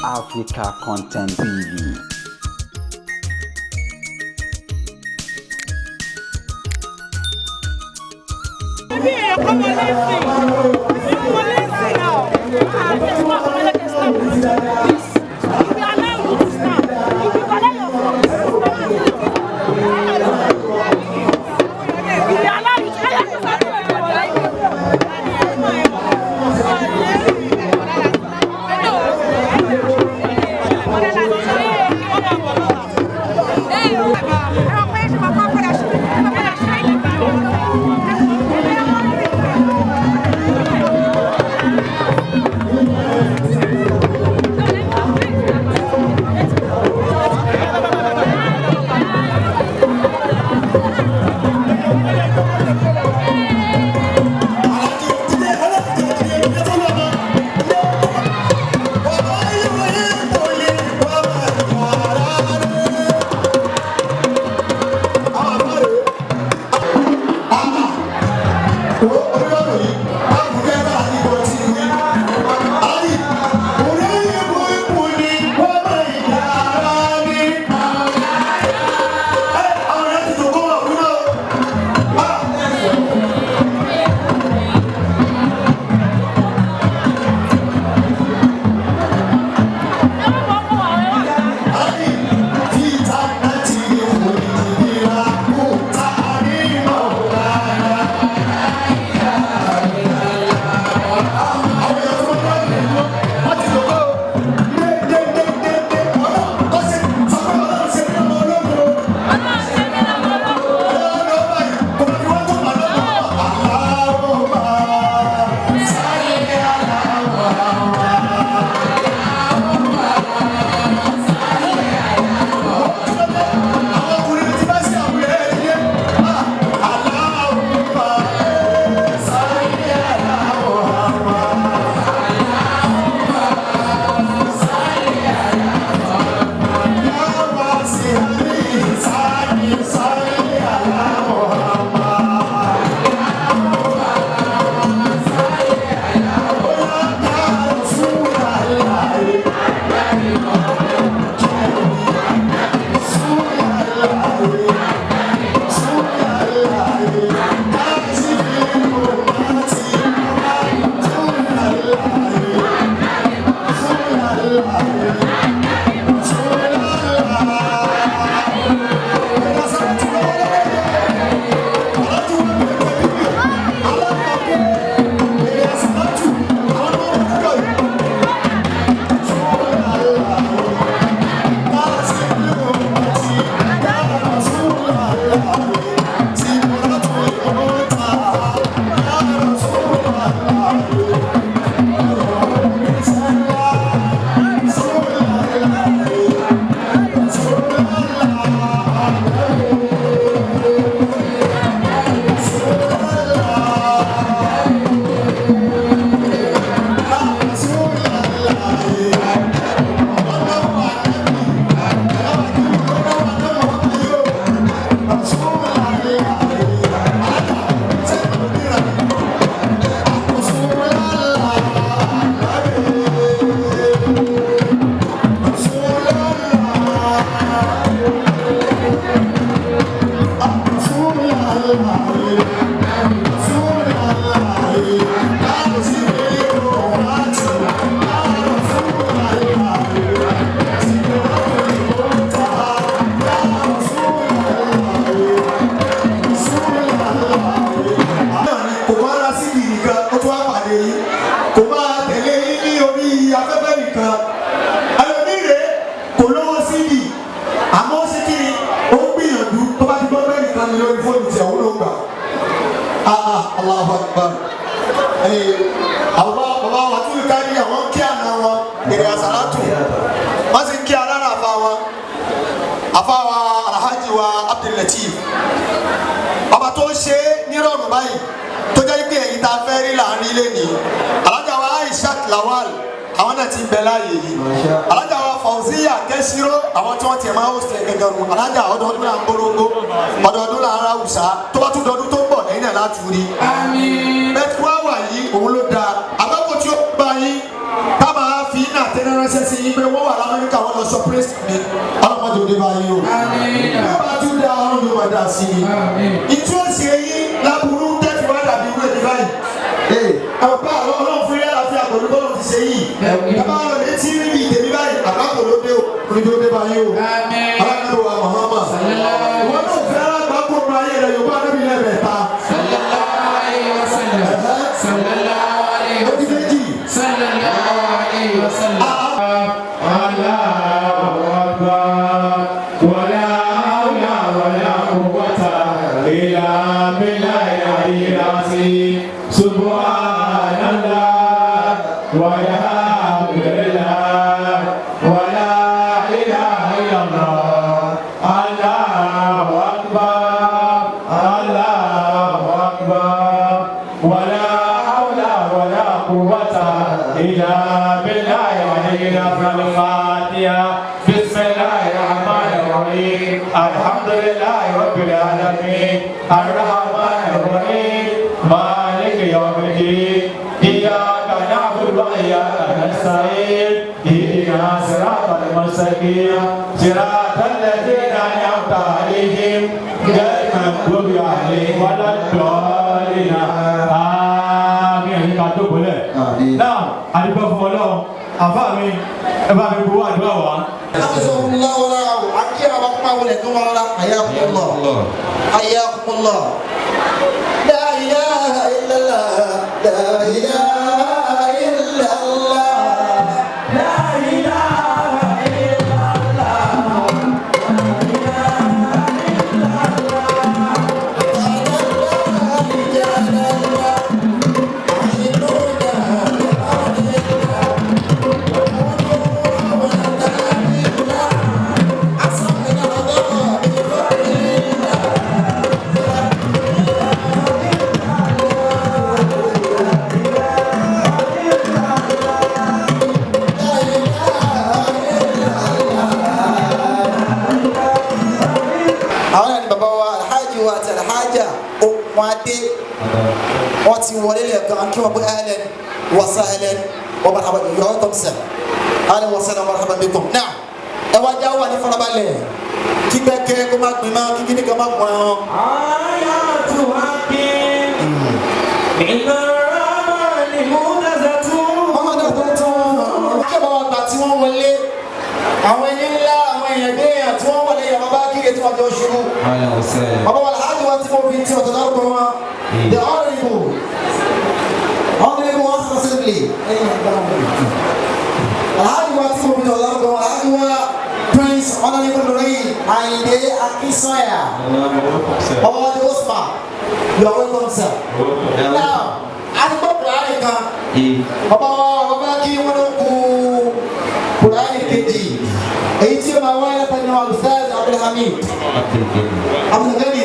Africa Content TV. Allahu Akbar. Allah watu kari àwọn kí àná wọn èrè àsàlátù wọ́n sì kí alára àfáwa alhaji wa Abdul Latif ọba tó ṣe nírọ̀rùn báyìí tó jẹ́ pé ẹ̀yin tá a fẹ́ rí láàrin ilé ní alájà wa Aishat Lawal àwọn náà ti bẹ láàyè yìí alájà wa Fauziya Kẹ́síró àwọn tí wọ́n ti máa ń host gẹ́gẹ́ nu alájà ọdọọdún là ń gbórógbó ọdọọdún là ń ra wùsà tó bá tún dọdún tó ń bọ̀ lẹ́yìn náà láti rí. bẹ́ẹ̀ tí wọ́n wà yìí òun ló dáa àbáwọ̀ tí ó bá yín ká máa fi iná àtẹnudọ́ ránṣẹ́ sí yín pé wọ́n wà l'Amẹ́ríkà wọ́n lọ surprise mi ọlọ́mọdé òde bá yín o. bí wọ́n bá tún dá ọ̀run ló máa dá sí i. ìtú òsì eyín láburú tẹ́tí wá dàbí ìwé mi báyìí. àwọn bá àwọn ọlọ́run fún yàrá fi àpòlù bọ́ọ̀lù ti ṣe yìí. bàbá wọn lè tí níbi ìtẹ̀mí báyìí àgbákò ló dé òde bá yín o. alákàtà wa Mahama. ìwọ́n náà fẹ́ alágbàkó ọmọ ayé rẹ̀ Yorùbá níbi lẹ́bẹ̀ẹ́ta. الرحمن الرحيم مالك يوم الدين إياك نعبد وإياك نستعين اهدنا صراط المستقيم صراط الذين أنعمت عليهم غير المغضوب عليهم ولا الضالين آمين. Now, àdúgbò fún Ọlọ́run àfáà mi ẹ bá mi bu àdúrà wá. حياكم الله لا إله إلا الله لا إله إلا الله لا إله إلا الله wọ́n ti wọlé lẹ́ẹ̀kan kí wọ́n bọ́ ahlan wa sahlan wa marhaban yọ̀ọ́ tó ń sẹ́ ahlan wa sahlan wa marhaban bikum. náà ẹ wá já wà ní farabalẹ̀ kí gbẹ́kẹ́ kó má gbin máa kí kíní kan má gbọ́n ọ́. àyà tó wá kí iná rámà ni mo dáza tún. ọmọ dáza tún. akẹ́bọ̀ àgbà tí wọ́n wọlé àwọn ẹni ńlá àwọn èèyàn gbé èèyàn tí wọ́n wọlé yàrá bá kíkẹ́ tí wọ́n jọ ṣubú. ọmọ wọn làájú wa tí mo fi tí ọ̀tọ̀ dárúkọ wọn. The Honorable House Assembly. Alhaji tí mo fi tọ̀ lọ́kọ̀ Alhaji Prince Honorable Lorraine Ayinde Akinsanya. Ọmọdé Osman, you are welcome sir. Now, àdìgbò Kùránì kan. Ọba kí wọ́n ló kú Kùránì kejì. Èyí tí ó máa wáyé látàrí náà Al-Ustaz Abdulhamid. Abdulhamid.